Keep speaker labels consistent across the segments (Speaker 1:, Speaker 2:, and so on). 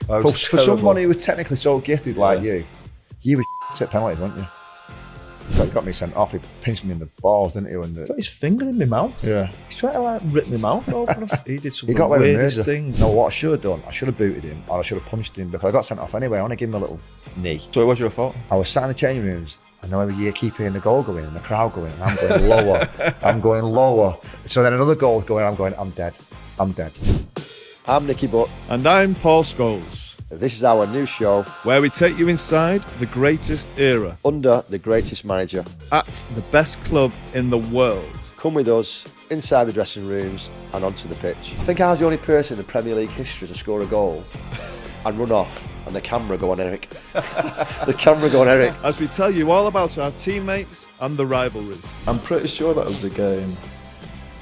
Speaker 1: For someone who was technically so gifted like you were at penalties, weren't you? He got me sent off. He pinched me in the balls, didn't he?
Speaker 2: He got his finger in my mouth.
Speaker 1: Yeah.
Speaker 2: He's trying to like rip my mouth open. He did some
Speaker 1: He got away with
Speaker 2: weirdest
Speaker 1: murder.
Speaker 2: things.
Speaker 1: No, what I should have done, I should have booted him, or I should have punched him, because I got sent off anyway. I want to give him a little knee.
Speaker 2: So it was your fault?
Speaker 1: I was sat in the changing rooms. I know every year keep hearing the goal going and the crowd going, and I'm going lower. I'm going lower. So then another goal going, I'm dead. I'm dead. I'm Nicky Butt.
Speaker 2: And I'm Paul Scholes.
Speaker 1: This is our new show,
Speaker 2: where we take you inside the greatest era,
Speaker 1: under the greatest manager,
Speaker 2: at the best club in the world.
Speaker 1: Come with us inside the dressing rooms and onto the pitch. I think I was the only person in Premier League history to score a goal and run off, and the camera go on Eric. The camera go on Eric.
Speaker 2: As we tell you all about our teammates and the rivalries.
Speaker 3: I'm pretty sure that was a game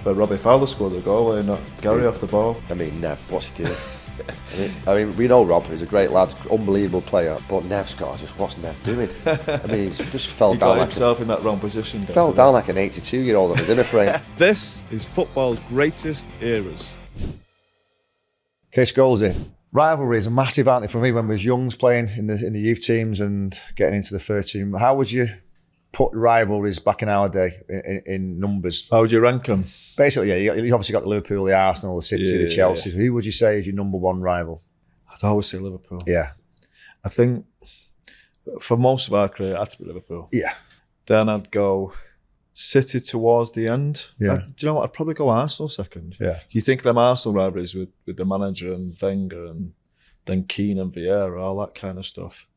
Speaker 3: where Robbie Fowler scored the goal and not Gary off the ball.
Speaker 1: I mean, Nev, what's he doing? I mean, we know Rob, he's a great lad, unbelievable player, but Nev Scott, just what's Nev doing? I mean, he's just fell
Speaker 3: He
Speaker 1: down
Speaker 3: got
Speaker 1: like
Speaker 3: himself in that wrong position.
Speaker 1: fell down like an 82-year-old on his inner frame.
Speaker 2: This is football's greatest eras.
Speaker 1: Okay, Scholesy. Rivalries are massive, aren't they? For me, when we was youngs playing in the youth teams and getting into the first team, how would you put rivalries back in our day in numbers?
Speaker 3: How would you rank them?
Speaker 1: Basically, yeah, you obviously got the Liverpool, the Arsenal, the City, the Chelsea.
Speaker 3: Yeah.
Speaker 1: So who would you say is your number one rival?
Speaker 3: I'd always say Liverpool.
Speaker 1: Yeah.
Speaker 3: I think for most of our career, it had to be Liverpool.
Speaker 1: Yeah.
Speaker 3: Then I'd go City towards the end.
Speaker 1: Yeah.
Speaker 3: Do you know what? I'd probably go Arsenal second.
Speaker 1: Yeah.
Speaker 3: You think of them Arsenal rivalries with the manager and Wenger and then Keane and Vieira, all that kind of stuff.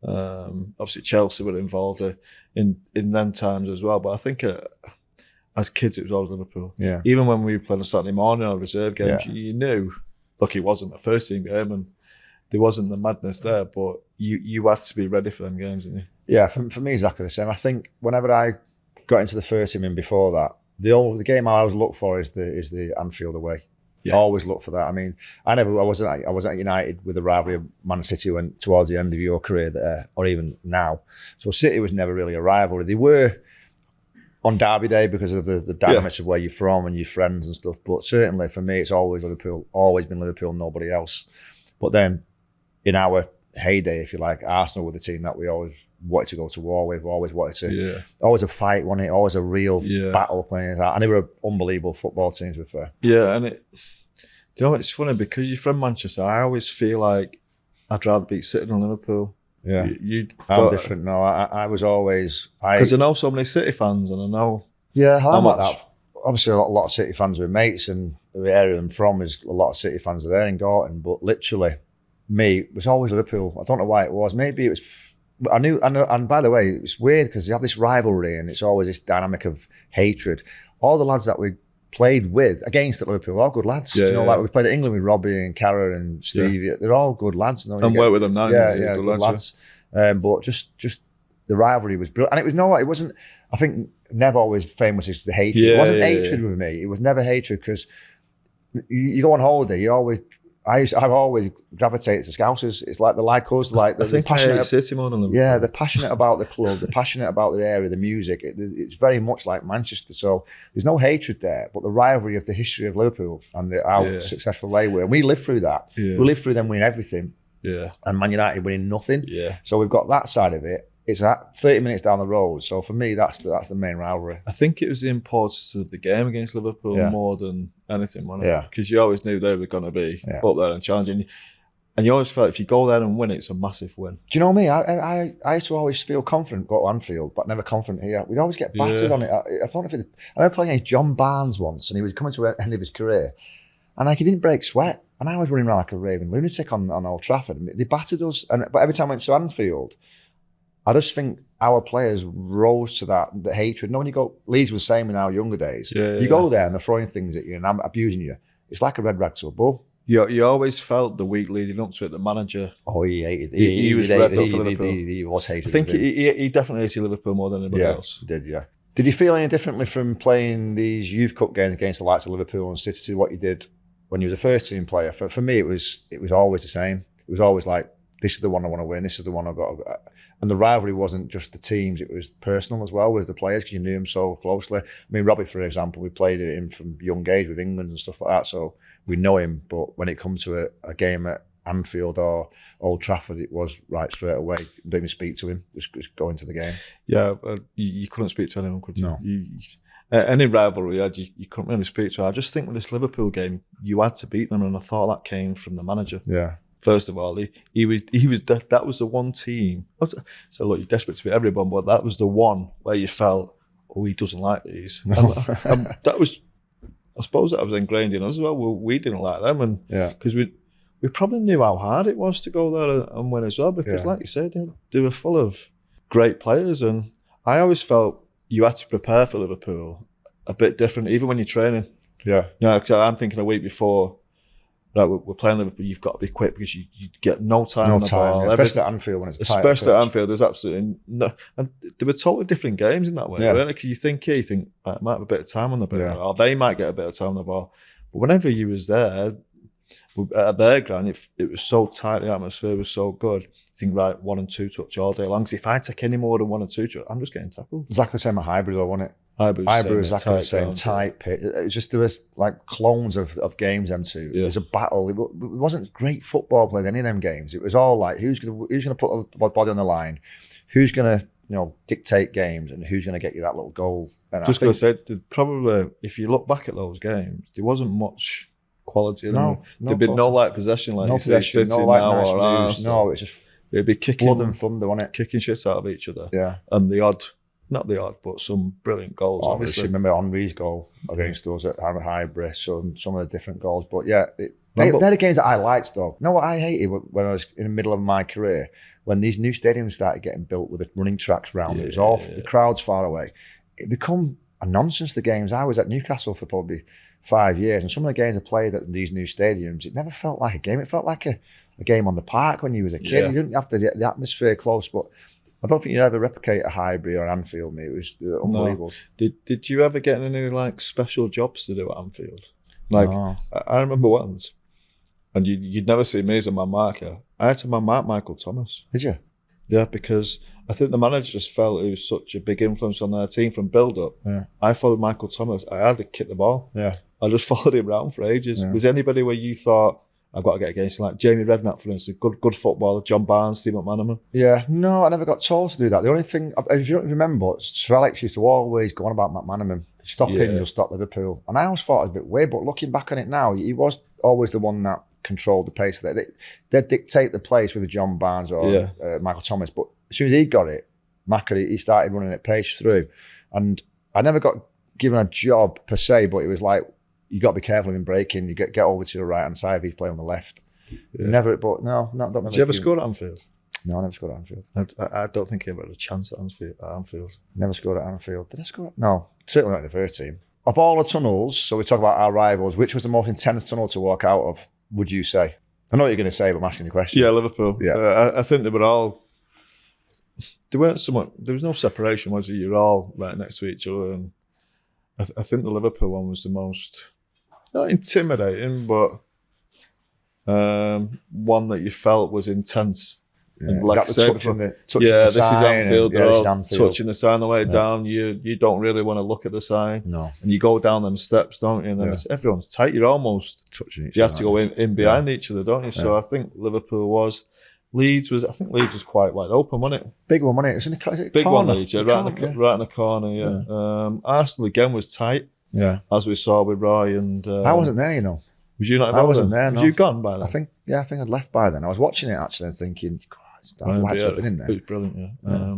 Speaker 3: Obviously Chelsea were involved in them times as well, but I think as kids it was always Liverpool.
Speaker 1: Yeah.
Speaker 3: Even when we played on Saturday morning or reserve games, you knew, look, it wasn't a first team game and there wasn't the madness there, but you had to be ready for them games, didn't you?
Speaker 1: Yeah, for me exactly the same. I think whenever I got into the first team and before that, the game I always look for is the Anfield away.
Speaker 3: Yeah.
Speaker 1: I always look for that. I mean, I wasn't at United with the rivalry of Man City went towards the end of your career there, or even now. So City was never really a rivalry. They were on Derby Day because of the dynamics of where you're from and your friends and stuff. But certainly for me, it's always Liverpool, always been Liverpool, nobody else. But then in our heyday, if you like, Arsenal were the team that we always wanted to go to war with, always wanted to, always a fight, wasn't it? Always a real battle playing that. And they were unbelievable football teams, to be fair.
Speaker 3: Yeah, and do you know, it's funny because you're from Manchester, I always feel like I'd rather be sitting on Liverpool.
Speaker 1: Yeah. I'm different now. I was always...
Speaker 3: Because I know so many City fans and I know...
Speaker 1: Yeah, I'm like that. Obviously, a lot of City fans were mates, and the area I'm from is a lot of City fans are there in Gorton, but literally, me, it was always Liverpool. I don't know why it was. Maybe it was... I knew, and by the way, it's weird because you have this rivalry and it's always this dynamic of hatred. All the lads that we played with against at Liverpool are all good lads.
Speaker 3: Yeah,
Speaker 1: like we played at England with Robbie and Cara and Steve. Yeah. They're all good lads.
Speaker 3: And work with them now.
Speaker 1: Yeah, good lads. But just the rivalry was brilliant. And it was it wasn't, I think Nev always famous is the hatred. It wasn't hatred with me. It was never hatred because you go on holiday, you always... I've always gravitated to Scousers. It's like they're like us. Like
Speaker 3: I think passionate. City more than Liverpool.
Speaker 1: Yeah, they're passionate about the club. They're passionate about the area, the music. It's very much like Manchester. So there's no hatred there, but the rivalry of the history of Liverpool and how successful they were. And we lived through that. Yeah. We lived through them winning everything.
Speaker 3: Yeah.
Speaker 1: And Man United winning nothing.
Speaker 3: Yeah.
Speaker 1: So we've got that side of it. It's at 30 minutes down the road. So for me, that's the main rivalry.
Speaker 3: I think it was the importance of the game against Liverpool more than anything, wasn't it?
Speaker 1: Yeah.
Speaker 3: Because you always knew they were going to be up there and challenging. And you always felt if you go there and win, it's a massive win. Do
Speaker 1: you know me? I used to always feel confident go to Anfield, but never confident here. We'd always get battered on it. I remember playing against John Barnes once, and he was coming to the end of his career, and he didn't break sweat. And I was running around like a raving lunatic on Old Trafford. They battered us. But every time I went to Anfield, I just think our players rose to that hatred. No, when you go, Leeds was the same in our younger days. You go there and they're throwing things at you and abusing you. It's like a red rag to a bull.
Speaker 3: You always felt the week leading up to it, the manager...
Speaker 1: Oh, he hated.
Speaker 3: He was revved up for Liverpool.
Speaker 1: He was hated.
Speaker 3: I think he definitely hated Liverpool more than anybody else.
Speaker 1: He did, yeah. Did you feel any differently from playing these Youth Cup games against the likes of Liverpool and City to what you did when you was a first team player? For me, it was always the same. It was always like, this is the one I want to win. This is the one I've got to... And the rivalry wasn't just the teams, it was personal as well with the players because you knew them so closely. I mean, Robbie, for example, we played him from young age with England and stuff like that, so we know him. But when it comes to a game at Anfield or Old Trafford, it was right straight away. Don't even speak to him. Just go into the game.
Speaker 3: Yeah, you couldn't speak to anyone, could you?
Speaker 1: No.
Speaker 3: Any rivalry you couldn't really speak to. I just think with this Liverpool game, you had to beat them, and I thought that came from the manager.
Speaker 1: Yeah.
Speaker 3: First of all, he was that was the one team. So look, you're desperate to beat everyone, but that was the one where you felt, oh, he doesn't like these. And that was, I suppose, that was ingrained in us as well. We didn't like them, and because we probably knew how hard it was to go there and win as well. Because, like you said, they were full of great players, and I always felt you had to prepare for Liverpool a bit different, even when you're training.
Speaker 1: Yeah.
Speaker 3: No, because I'm thinking a week before, right, we're playing Liverpool, you've got to be quick because you get no time on the ball.
Speaker 1: Yeah. Especially at Anfield when it's tight.
Speaker 3: Especially at Anfield, there's absolutely no... And they were totally different games in that way.
Speaker 1: Yeah.
Speaker 3: Because you think I might have a bit of time on the ball, or they might get a bit of time on the ball. But whenever you was there, at their ground, it was so tight, the atmosphere was so good. You think, right, 1 and 2 touch all day long. So if I take any more than 1 and 2 touch, I'm just getting tackled.
Speaker 1: Exactly the same at Highbury though, wasn't it?
Speaker 3: Highbury
Speaker 1: was exactly the same, tight pit. It was just, there was like clones of games, them two. Yeah. It was a battle. It wasn't great football played any of them games. It was all like, who's gonna put the body on the line? Who's gonna, dictate games, and who's gonna get you that little goal? And
Speaker 3: just gonna say, probably, if you look back at those games, there wasn't much quality in them. There'd be no like possession, like you say, City
Speaker 1: no like nice
Speaker 3: now
Speaker 1: moves. No, it's just
Speaker 3: it'd be kicking
Speaker 1: blood and thunder, wasn't it?
Speaker 3: Kicking shit out of each other.
Speaker 1: Yeah.
Speaker 3: And not the odd, but some brilliant goals.
Speaker 1: Obviously, remember Henry's goal against us at Highbury, some of the different goals. But yeah, they're the games that I liked though. You know what I hated when I was in the middle of my career? When these new stadiums started getting built with the running tracks round, it was all the crowds far away. It become a nonsense, the games. I was at Newcastle for probably 5 years, and some of the games I played at these new stadiums, it never felt like a game. It felt like a game on the park when you was a kid. You didn't have the atmosphere close, but I don't think you'd ever replicate a Highbury or Anfield, mate. It was unbelievable.
Speaker 3: No. Did you ever get any like special jobs to do at Anfield? Like, no. I remember once, and you'd never see me as a man marker. I had to man mark Michael Thomas.
Speaker 1: Did you?
Speaker 3: Yeah, because I think the manager just felt he was such a big influence on their team from build-up. Yeah. I followed Michael Thomas. I had to kick the ball.
Speaker 1: Yeah.
Speaker 3: I just followed him around for ages. Yeah. Was there anybody where you thought, I've got to get against him, like Jamie Redknapp, for instance, good footballer, John Barnes, Steve McManaman?
Speaker 1: Yeah, no, I never got told to do that. The only thing, if you don't remember, Sir Alex used to always go on about McManaman. Stop him, you'll stop Liverpool. And I always thought it was a bit weird, but looking back on it now, he was always the one that controlled the pace. They'd dictate the pace with John Barnes or Michael Thomas, but as soon as he got it, Mackery, he started running at pace through. And I never got given a job per se, but it was like, you got to be careful in breaking. You get over to the right hand side if he's playing on the left. Yeah. Never, but no, not. Did
Speaker 3: you ever score at Anfield?
Speaker 1: No, I never scored at Anfield.
Speaker 3: I don't think he ever had a chance at Anfield.
Speaker 1: Never scored at Anfield. Did I score? No, certainly not in the first team. Of all the tunnels, so we talk about our rivals, which was the most intense tunnel to walk out of, would you say? I know what you're going to say, but I'm asking you a question.
Speaker 3: Yeah, Liverpool. Yeah, I think they were all. There was no separation, was it? You were all right next to each other, and I think the Liverpool one was the most. Not intimidating, but one that you felt was intense.
Speaker 1: Yeah. And like touching the
Speaker 3: this is
Speaker 1: Anfield.
Speaker 3: Touching the sign on the way down. You don't really want to look at the sign.
Speaker 1: No.
Speaker 3: And you go down them steps, don't you? And then everyone's tight. You're almost touching each other. You have to go in behind each other, don't you? So I think Liverpool was. Leeds was quite wide open, wasn't it?
Speaker 1: Big one, wasn't it? It was in the
Speaker 3: big
Speaker 1: corner.
Speaker 3: One, Leeds, right in the corner. Yeah. Arsenal again was tight.
Speaker 1: Yeah,
Speaker 3: as we saw with Roy and
Speaker 1: I wasn't there,
Speaker 3: Was you not?
Speaker 1: I wasn't there.
Speaker 3: Was you gone by then?
Speaker 1: I think I'd left by then. I was watching it actually and thinking, I'd like to have been in there.
Speaker 3: It was brilliant. Yeah.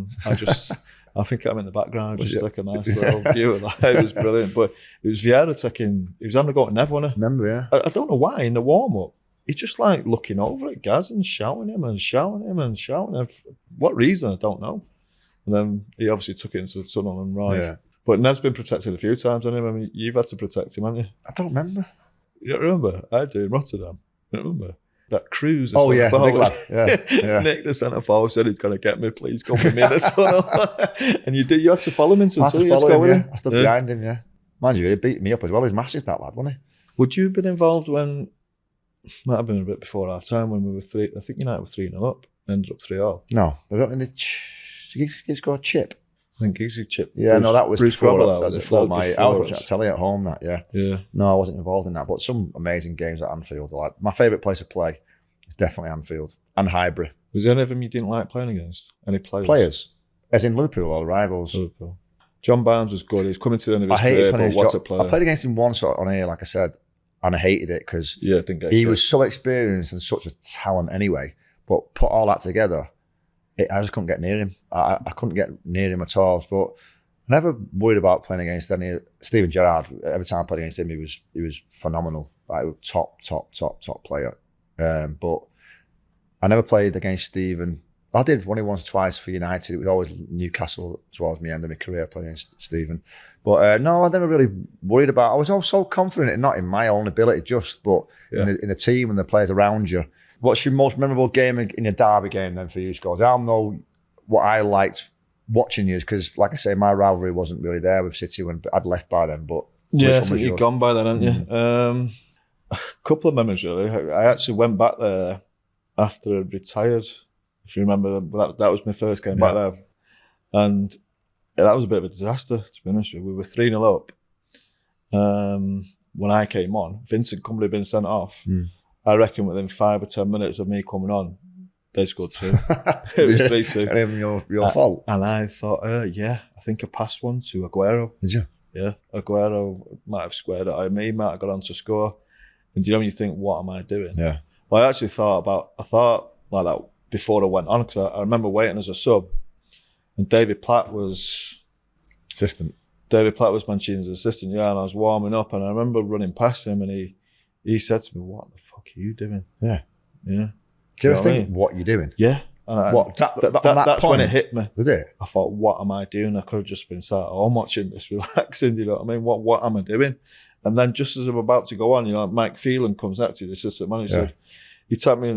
Speaker 3: I think I'm in the background, just like a nice little view of that. It was brilliant. But it was Vieira he was having a go at Neville, wasn't he?
Speaker 1: Remember, yeah.
Speaker 3: I don't know why in the warm up. He's just like looking over at Gaz and shouting him and shouting him and shouting him. For what reason, I don't know. And then he obviously took it into the tunnel and Roy. Yeah. But Nev's been protected a few times, hasn't he? I mean, you've had to protect him, haven't you?
Speaker 1: I don't remember.
Speaker 3: You don't remember? I do in Rotterdam. You don't remember? That Cruz.
Speaker 1: Oh, yeah, big lad. Yeah.
Speaker 3: Nick, the centre forward, said he's going to get me. Please come with me in the tunnel. And you had to follow him into the tunnel.
Speaker 1: I stood behind him, yeah. Mind you, he beat me up as well. He was massive, that lad, wasn't he?
Speaker 3: Would you have been involved when, might have been a bit before half time, when we were I think United were 3-0 up, ended up 3-all.
Speaker 1: No, they don't in the he scored a chip.
Speaker 3: I think Giggsy chip.
Speaker 1: Yeah, no, that was before. That was before I was watching telly at home. Yeah. No, I wasn't involved in that. But some amazing games at Anfield. Like my favourite place to play It's definitely Anfield and Highbury.
Speaker 3: Was there any of them you didn't like playing against? Any players?
Speaker 1: Players, as in Liverpool or rivals.
Speaker 3: Liverpool. John Barnes was good. He's coming to the end of his
Speaker 1: I hated
Speaker 3: career,
Speaker 1: playing
Speaker 3: but
Speaker 1: against
Speaker 3: what a
Speaker 1: John.
Speaker 3: player.
Speaker 1: I played against him once on here, like I said, and I hated it because
Speaker 3: didn't get
Speaker 1: he
Speaker 3: good.
Speaker 1: was so experienced and such a talent anyway. But put all that together, I just couldn't get near him. I couldn't get near him at all. But I never worried about playing against any Steven Gerrard. Every time I played against him, he was phenomenal. Like top player. But I never played against Steven. I did only once or twice for United. It was always Newcastle towards the end of my career playing against Steven. But no, I never really worried about. I was all so confident, not in my own ability, but in a team and the players around you. What's your most memorable game in your derby game then for you, Scholes? I'll know what I liked watching you because, like I say, my rivalry wasn't really there with City when I'd left by then. But
Speaker 3: I think you'd gone by then, hadn't you? A couple of memories really. I actually went back there after I'd retired. If you remember, that was my first game back there, and that was a bit of a disaster. To be honest with you, we were 3-0 up when I came on. Vincent Company had been sent off. I reckon within 5 or 10 minutes of me coming on, they scored 2. It was 3-2.
Speaker 1: And even your fault.
Speaker 3: And I thought, I think I passed one to Aguero.
Speaker 1: Did you?
Speaker 3: Yeah, Aguero might have squared it at me, might have got on to score. And you know when you think, what am I doing?
Speaker 1: Yeah.
Speaker 3: Well, I actually thought like that before I went on, because I remember waiting as a sub, and David Platt was Mancini's assistant, and I was warming up, and I remember running past him, and he said to me, "What the fuck are you doing?"
Speaker 1: Yeah.
Speaker 3: Yeah.
Speaker 1: Do you ever think what you're doing?
Speaker 3: Yeah. And that's when it hit me.
Speaker 1: Was it?
Speaker 3: I thought, what am I doing? I could have just been sat at home watching this, relaxing. You know what I mean? What am I doing? And then just as I'm about to go on, Mike Phelan comes out to the assistant manager. Said, he tapped me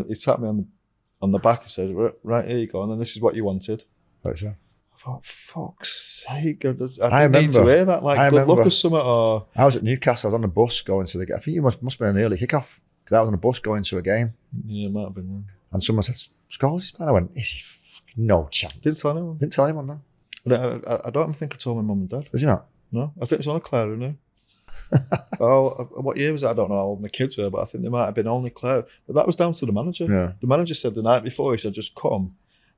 Speaker 3: on the back and said, "Right, here you go. And then this is what you wanted."
Speaker 1: Right, so.
Speaker 3: I thought, fuck's sake, I
Speaker 1: remember,
Speaker 3: need to hear that. Like, good luck or something. Or
Speaker 1: I was at Newcastle. I was on the bus going to the game. I think you must have been an early kickoff because I was on a bus going to a game.
Speaker 3: Yeah, it might have been.
Speaker 1: And someone said, "Scholes is playing." I went, "Is he? No chance."
Speaker 3: Didn't tell anyone.
Speaker 1: Didn't tell anyone, no.
Speaker 3: I don't even think I told my mum and dad.
Speaker 1: Did you not?
Speaker 3: No, I think it's only Claire who knew. What year was that? I don't know how old my kids were, but I think they might have been only Claire. But that was down to the manager.
Speaker 1: Yeah.
Speaker 3: The manager said the night before, he said, "Just come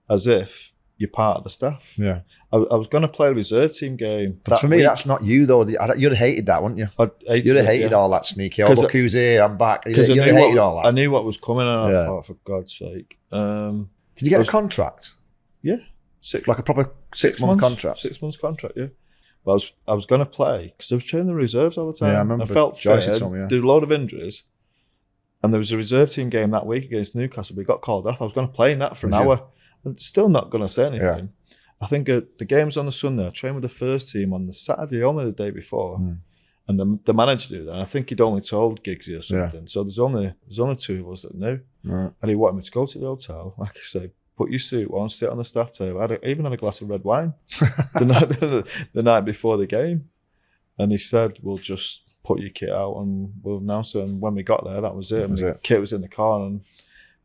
Speaker 3: as if you're part of the staff."
Speaker 1: Yeah.
Speaker 3: I was going to play a reserve team game.
Speaker 1: But for me, that's not you though. You'd have hated that, wouldn't you? You'd have hated all that sneaky. Oh, look who's here! I'm back. You'd have hated all that.
Speaker 3: I knew what was coming, and I thought, for God's sake.
Speaker 1: Did you get a contract?
Speaker 3: Yeah.
Speaker 1: Like a proper 6 month contract?
Speaker 3: 6 months contract, yeah. Well, I was going to play because I was training the reserves all the time.
Speaker 1: Yeah, I remember.
Speaker 3: I felt
Speaker 1: Joyce
Speaker 3: fit.
Speaker 1: told me,
Speaker 3: Did a load of injuries. And there was a reserve team game that week against Newcastle. We got called off. I was going to play in that for an hour. I'm still not going to say anything. Yeah. I think the game's on the Sunday. I trained with the first team on the Saturday, only the day before. And the manager knew that. And I think he'd only told Giggsy or something. Yeah. So there's only 2 of us that knew.
Speaker 1: Right.
Speaker 3: And he wanted me to go to the hotel. Like I say, put your suit on, sit on the staff table. I even had a glass of red wine the night before the game. And he said, "We'll just put your kit out and we'll announce it." And when we got there, that was it. The kit was in the car, and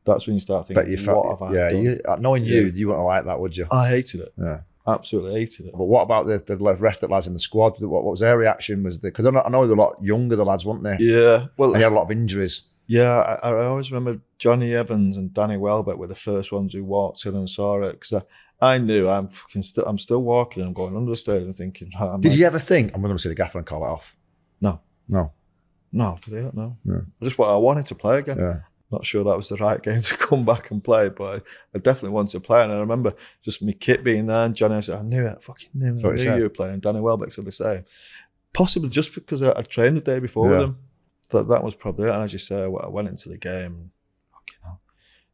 Speaker 3: that's when you start thinking, what have I done?
Speaker 1: Knowing you wouldn't like that, would you?
Speaker 3: I hated it.
Speaker 1: Yeah.
Speaker 3: Absolutely hated it.
Speaker 1: But what about the rest of the lads in the squad? What was their reaction? Because I know they were a lot younger, the lads, weren't they?
Speaker 3: Yeah. Well,
Speaker 1: and they had a lot of injuries.
Speaker 3: Yeah, I always remember Johnny Evans and Danny Welbeck were the first ones who walked in and saw it, because I knew I'm still walking and going under the stairs and thinking.
Speaker 1: Did you ever think I'm going to see the gaffer and call it off?
Speaker 3: No. Today, no. I wanted to play again.
Speaker 1: Yeah.
Speaker 3: Not sure that was the right game to come back and play, but I definitely wanted to play. And I remember just my kit being there, and Johnny said, "I knew it, I fucking knew it. I knew you were playing." Danny Welbeck said the same. Possibly just because I trained the day before with him. That was probably it. And as you say, I went into the game,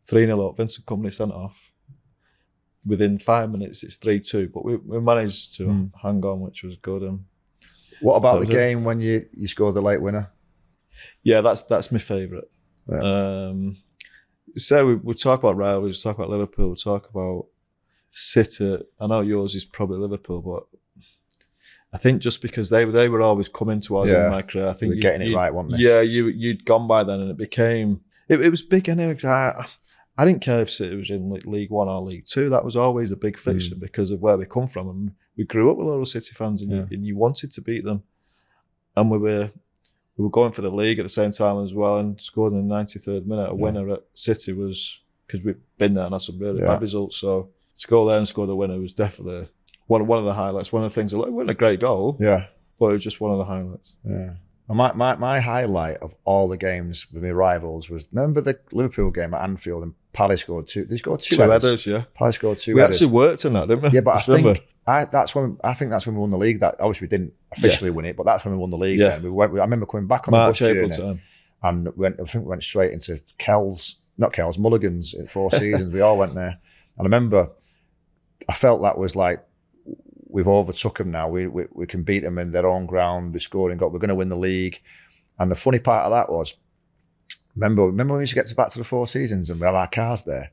Speaker 3: 3-0 up, Vincent Company sent off. Within 5 minutes, it's 3-2, but we managed to hang on, which was good. And
Speaker 1: what about the game when you scored the late winner?
Speaker 3: Yeah, that's my favourite. Yeah. So we talk about rivalries, we talk about Liverpool, we talk about City. I know yours is probably Liverpool, but I think just because they were always coming to us in my career, I think
Speaker 1: you were getting it right, weren't they?
Speaker 3: Yeah, you'd gone by then, and it became it was big anyway. Because I didn't care if City was in League One or League Two. That was always a big fixture because of where we come from, and we grew up with a lot of City fans, and you wanted to beat them. And we we were going for the league at the same time as well, and scored in the 93rd minute. A winner at City was, because we've been there and had some really bad results. So to go there and score the winner was definitely one of the highlights. One of the things, it wasn't a great goal, but it was just one of the highlights.
Speaker 1: Yeah. And my highlight of all the games with my rivals was, remember the Liverpool game at Anfield and Palace scored two. They scored two headers.
Speaker 3: Yeah.
Speaker 1: Palace scored two
Speaker 3: we
Speaker 1: headers.
Speaker 3: Actually worked on that, didn't we?
Speaker 1: Yeah, but I think that's when we won the league. That obviously we didn't officially win it, but that's when we won the league. Then I remember coming back on
Speaker 3: March,
Speaker 1: the bus
Speaker 3: April
Speaker 1: journey,
Speaker 3: time.
Speaker 1: and I think we went straight into Mulligan's in 4 seasons. We all went there, and I remember I felt that was like, we've overtook them now. We can beat them in their own ground. We're scoring. We're going to win the league. And the funny part of that was, remember when we used to get back to the 4 seasons and we had our cars there,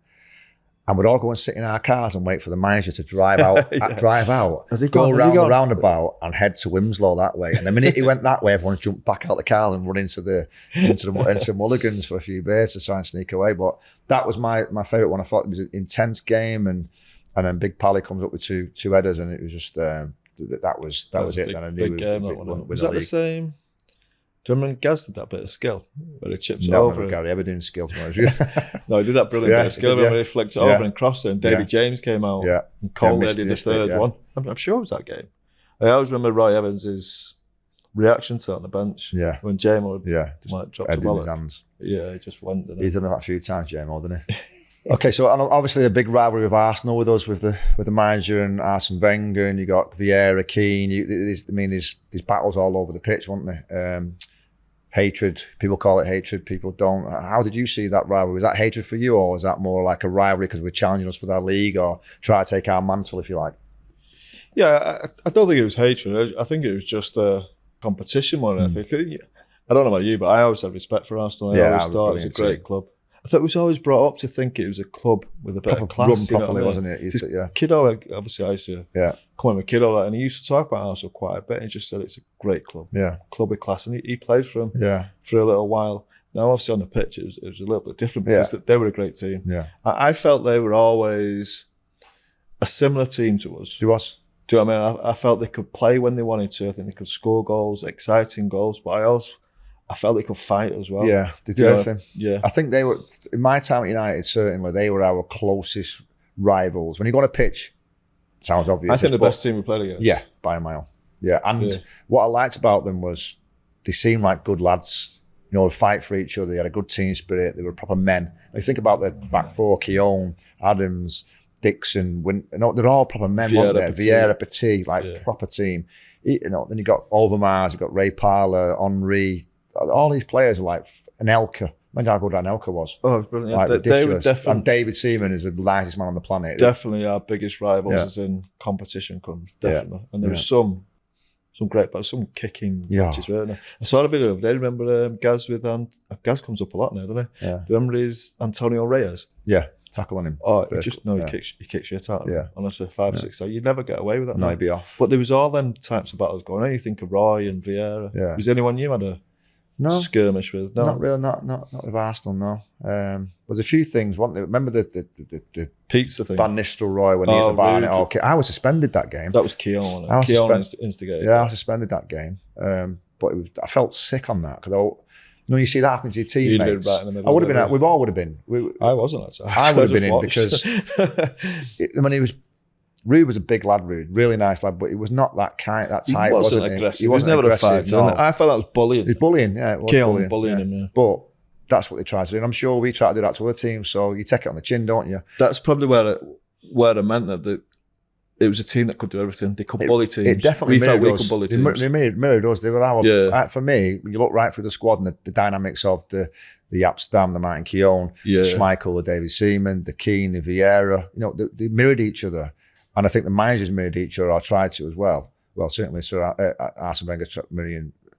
Speaker 1: and we'd all go and sit in our cars and wait for the manager to drive out, go around the roundabout and head to Wimslow that way. And the minute he went that way, everyone jumped back out the car and run into Mulligan's for a few beers to try and sneak away. But that was my favourite one. I thought it was an intense game, and then Big Pally comes up with two headers, and it was just that was it. Then I knew
Speaker 3: big game, was that the same? Do you remember Gaz did that bit of skill where he chips it over?
Speaker 1: Never Gary ever doing skill.
Speaker 3: No, he did that brilliant bit of skill where he flicked it over and crossed it, and David James came out and Cole did the third one. I'm sure it was that game. I always remember Roy Evans' reaction to it on the bench when Jamo dropped the ball. His hands. Yeah, he just went.
Speaker 1: He's done it a few times, Jamo, didn't he? Okay, so obviously a big rivalry with Arsenal with us, with the manager and Arsene Wenger, and you got Vieira, Keane. These battles all over the pitch, weren't they? Hatred. People call it hatred. People don't. How did you see that rivalry? Was that hatred for you, or was that more like a rivalry because we're challenging us for that league, or try to take our mantle, if you like?
Speaker 3: Yeah, I don't think it was hatred. I think it was just a competition more than I think. I don't know about you, but I always had respect for Arsenal. I always thought it was a great club. I thought it was always brought up to think it was a club with a bit of class.
Speaker 1: Run properly, wasn't it?
Speaker 3: Kiddo, obviously I used to come in with Kiddo, and he used to talk about Arsenal quite a bit. He just said it's a great club. Yeah. Club with class. And he played for them for a little while. Now, obviously on the pitch, it was a little bit different because they were a great team. Yeah. I felt they were always a similar team to us.
Speaker 1: To us?
Speaker 3: Do you know what I mean? I felt they could play when they wanted to. I think they could score goals, exciting goals, but I felt they could fight as well.
Speaker 1: Yeah, they do everything.
Speaker 3: Yeah.
Speaker 1: I think they were, in my time at United, certainly, they were our closest rivals. When you go on a pitch, it sounds obvious.
Speaker 3: I think the best team we played against.
Speaker 1: Yeah, by a mile. Yeah, and what I liked about them was they seemed like good lads, fight for each other. They had a good team spirit. They were proper men. When you think about the back four, Keown, Adams, Dixon, they're all proper men, weren't they? Vieira, Batty, proper team. Then you got Overmars, you got Ray Parlour, Henry. All these players are like Anelka. Imagine how good Anelka was.
Speaker 3: Oh, it was brilliant.
Speaker 1: Like, ridiculous. And David Seaman is the nicest man on the planet.
Speaker 3: Definitely our biggest rivals as in competition comes. Definitely. And there was some great, but some kicking matches, weren't there? I saw a video of they remember Gaz with Gaz comes up a lot now, doesn't he? Yeah. Do you remember his Antonio Reyes?
Speaker 1: Yeah. Tackling him.
Speaker 3: Oh, he kicks shit out of him. Honestly, 5-6. So you'd never get away with that.
Speaker 1: No, he'd be off.
Speaker 3: But there was all them types of battles going on. You think of Roy and Vieira. Yeah. Was there anyone you had a skirmish with? No,
Speaker 1: not really. Not with Arsenal. No. There's a few things. Remember the
Speaker 3: pizza thing?
Speaker 1: Van Nistelrooy when he hit the bar. Really I was suspended that game.
Speaker 3: That was Keown. Keown instigated.
Speaker 1: Yeah, I was suspended that game. But I felt sick on that because you see that happen to your teammates.
Speaker 3: You'd been right in the middle.
Speaker 1: I would have been. We all would have been.
Speaker 3: I wasn't actually.
Speaker 1: I would have been in because Rude was a big lad. Rude, really nice lad, but he was not that type.
Speaker 3: He wasn't aggressive. He was never aggressive.
Speaker 1: No.
Speaker 3: I felt that was bullying.
Speaker 1: He's bullying. Yeah, it was
Speaker 3: bullying him. Yeah.
Speaker 1: But that's what they tried to do, and I'm sure we try to do that to other teams. So you take it on the chin, don't you?
Speaker 3: That's probably where I meant that. It was a team that could do everything. They could bully teams.
Speaker 1: It definitely
Speaker 3: we could bully teams.
Speaker 1: They mirrored us. They were our. For me, when you look right through the squad and the dynamics of the Yapstam, the Martin Keown, the Schmeichel, the David Seaman, the Keane, the Vieira, they mirrored each other. And I think the managers mirrored each other, or tried to as well. Well, certainly Arsene Wenger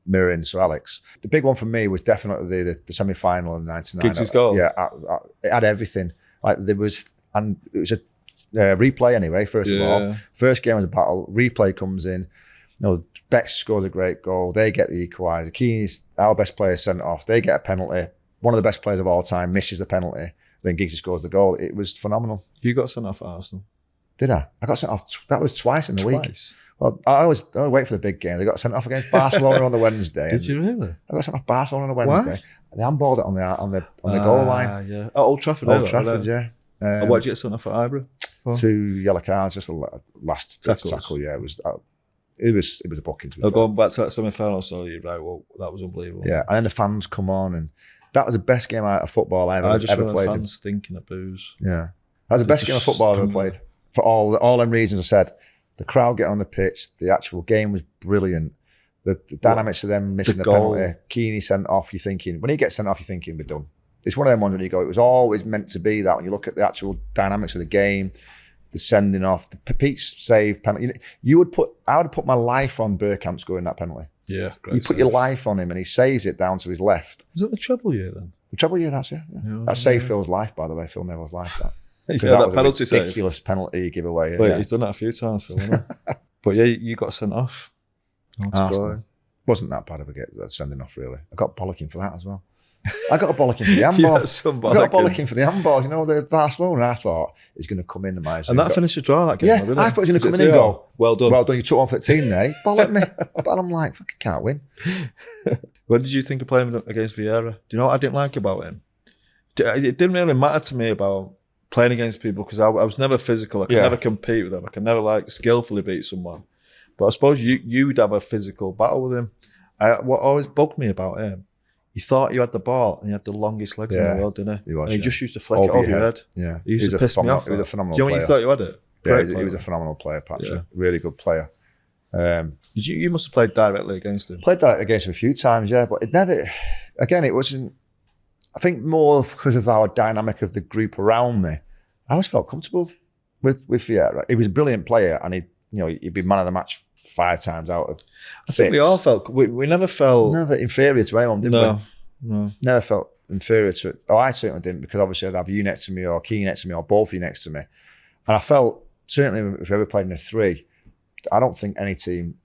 Speaker 1: mirroring Sir Alex. The big one for me was definitely the semi-final in '99.
Speaker 3: Giggs' goal.
Speaker 1: Yeah, it had everything. It was a replay anyway, first of all. First game was a battle. Replay comes in. Bex scores a great goal. They get the equaliser. Keane's our best player sent off. They get a penalty. One of the best players of all time misses the penalty. Then Giggs scores the goal. It was phenomenal.
Speaker 3: You got sent off at Arsenal.
Speaker 1: Did I? I got sent off. That was twice in the week. Well, I always wait for the big game. They got sent off against Barcelona on the Wednesday.
Speaker 3: Did you really?
Speaker 1: I got sent off Barcelona on a Wednesday. They handballed it on the goal line.
Speaker 3: Yeah. At Old Trafford.
Speaker 1: Old Trafford, yeah.
Speaker 3: And what did you get sent off at Highbury?
Speaker 1: 2 yellow cards, just the last tackle. Yeah, it was a booking. To be fair.
Speaker 3: Going back to that semi-final, so you're right. Well, that was unbelievable.
Speaker 1: Yeah, and then the fans come on, and that was the best game of football I ever played.
Speaker 3: Fans stinking of booze.
Speaker 1: Yeah, that was the best game of football I ever played. For all them reasons I said, the crowd getting on the pitch, the actual game was brilliant. The dynamics of them missing the penalty, Keeney sent off. You're thinking when he gets sent off, you're thinking we're done. It's one of them ones when you go, it was always meant to be that. When you look at the actual dynamics of the game, the sending off, the Pete's save penalty. I would have put my life on Bergkamp scoring that penalty.
Speaker 3: Yeah, great.
Speaker 1: You put your life on him, and he saves it down to his left.
Speaker 3: Was it the treble year then?
Speaker 1: The treble year, that's that saved Phil's life, by the way. Phil Neville's life. Because
Speaker 3: that
Speaker 1: was
Speaker 3: penalty
Speaker 1: a ridiculous penalty giveaway.
Speaker 3: Wait, he's done that a few times, Phil, hasn't he? But yeah, you got sent off.
Speaker 1: Wasn't that bad of a sending off, really. I got bollocking for that as well. I got a bollocking for the handball. I got a bollocking for the handball. You know, the Barcelona, I thought is going to come in the match.
Speaker 3: And that finished a draw, that game.
Speaker 1: Yeah, I thought he was going to come in and go,
Speaker 3: well done.
Speaker 1: Well done, you took one for the team there. He bollocked me. But I'm like, fucking can't win.
Speaker 3: What did you think of playing against Vieira? Do you know what I didn't like about him? It didn't really matter to me about playing against people because I was never physical. I could never compete with them. I could never skillfully beat someone. But I suppose you'd have a physical battle with him. What always bugged me about him, he thought you had the ball and he had the longest legs in the world, didn't he?
Speaker 1: He was,
Speaker 3: and he just used to flick it over your head.
Speaker 1: Yeah.
Speaker 3: He used to piss me off.
Speaker 1: He was a phenomenal
Speaker 3: player.
Speaker 1: player.
Speaker 3: You know when you thought you had it?
Speaker 1: Yeah, he was a phenomenal player, Patrick. Yeah. Really good player.
Speaker 3: You must have played directly against him.
Speaker 1: Played directly against him a few times, yeah. But it wasn't, I think more because of our dynamic of the group around me, I always felt comfortable with Vieira. He was a brilliant player and he'd be man of the match 5 times out of 6.
Speaker 3: I think we all felt, we never felt...
Speaker 1: Never inferior to anyone, did we?
Speaker 3: No.
Speaker 1: Never felt inferior to it. Oh, I certainly didn't, because obviously I'd have you next to me or Key next to me or both of you next to me. And I felt, certainly if we ever played in a 3, I don't think any team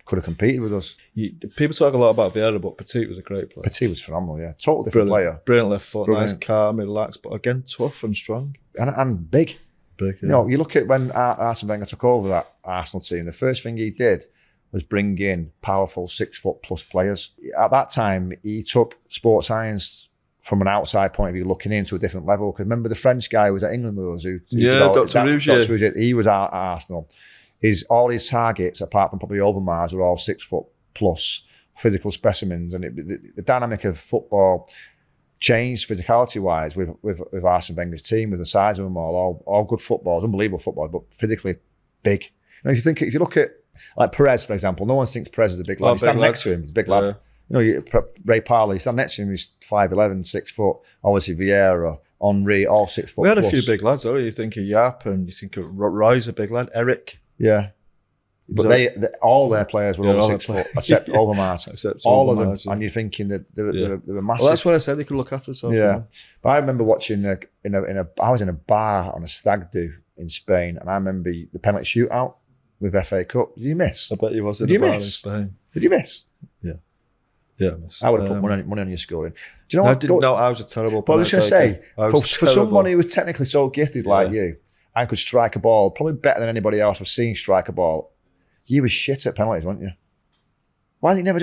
Speaker 1: could have competed with us.
Speaker 3: People talk a lot about Vieira, but Petit was a great player.
Speaker 1: Petit was phenomenal, yeah. Total different player.
Speaker 3: Brilliant left foot, nice, calm, relaxed, but again, tough and strong.
Speaker 1: And big.
Speaker 3: Big, yeah.
Speaker 1: You know, you look at when Arsene Wenger took over that Arsenal team, the first thing he did was bring in powerful 6-foot+ players. At that time, he took sports science from an outside point of view, looking into a different level. Because remember the French guy who was at England with us,
Speaker 3: Dr. Rougier.
Speaker 1: He was at Arsenal. All his targets, apart from probably Overmars, were all 6-foot+ physical specimens. And the dynamic of football changed physicality-wise with Arsene Wenger's team, with the size of them all good footballers, unbelievable footballers, but physically big. You know, if you look at like Perez, for example, no one thinks Perez is a big lad. You stand next to him, he's a big lad. You know, Ray Parlour, you stand next to him, he's 5'11", 6 foot. Obviously Vieira, Henry, all 6 foot.
Speaker 3: We had a few big lads, though. You think of Yap and you think of Roy's a big lad, Eric.
Speaker 1: Yeah. But all their players were over 6 foot, except Overmars. All of them. And you're thinking that they were massive.
Speaker 3: Well, that's what I said. They could look after themselves.
Speaker 1: Yeah. But I remember watching I was in a bar on a stag do in Spain, and I remember the penalty shootout with FA Cup. Did you miss?
Speaker 3: I bet you was in
Speaker 1: a
Speaker 3: bar in Spain.
Speaker 1: Did you miss?
Speaker 3: Yeah. Yeah,
Speaker 1: I would have put money on you scoring. Do you know
Speaker 3: what?
Speaker 1: I didn't
Speaker 3: know I was a terrible
Speaker 1: player. I was just going to say, for someone who was technically so gifted like you, and could strike a ball probably better than anybody else I've seen strike a ball, you were shit at penalties, weren't you? Why didn't you never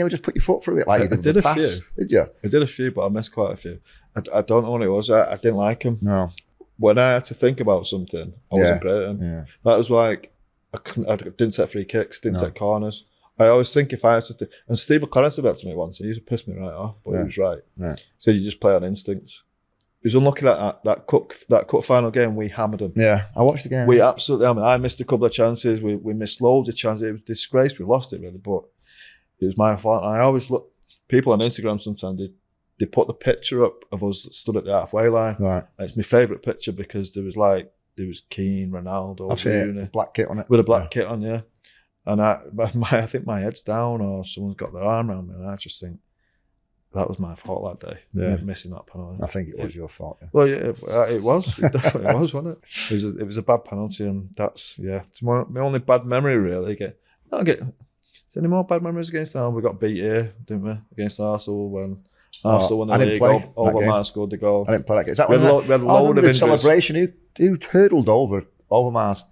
Speaker 1: just put your foot through it like you did?
Speaker 3: I did a few.
Speaker 1: Did you?
Speaker 3: I did a few, but I missed quite a few. I don't know what it was. I didn't like him.
Speaker 1: No.
Speaker 3: When I had to think about something, I wasn't great at him. Yeah. That was like, I didn't set free kicks, didn't set corners. I always think if I had to... And Steve McLaren said that to me once. He used to piss me right off, but he was right. Yeah. He said you just play on instinct. He was unlucky that cup final game. We hammered him.
Speaker 1: Yeah, I watched the game.
Speaker 3: We absolutely. I mean, I missed a couple of chances. We missed loads of chances. It was disgraced. We lost it really, but it was my fault. And I always look. People on Instagram sometimes they put the picture up of us stood at the halfway line.
Speaker 1: Right.
Speaker 3: And it's my favourite picture because there was Keane, Ronaldo,
Speaker 1: I've seen it. Black kit on it.
Speaker 3: With a black kit on, yeah. And I think my head's down or someone's got their arm around me, and I just think. That was my fault that day, missing that penalty.
Speaker 1: I think it was your fault. Yeah.
Speaker 3: Well, yeah, it was. It definitely was, wasn't it? It was a bad penalty, and that's it's my only bad memory really. Is there any more bad memories against Arsenal? We got beat here, didn't we? Against Arsenal when Arsenal won the league. Overmars scored the goal.
Speaker 1: I didn't play that game. Is that
Speaker 3: we had a load of
Speaker 1: celebration. Who hurdled over Overmars?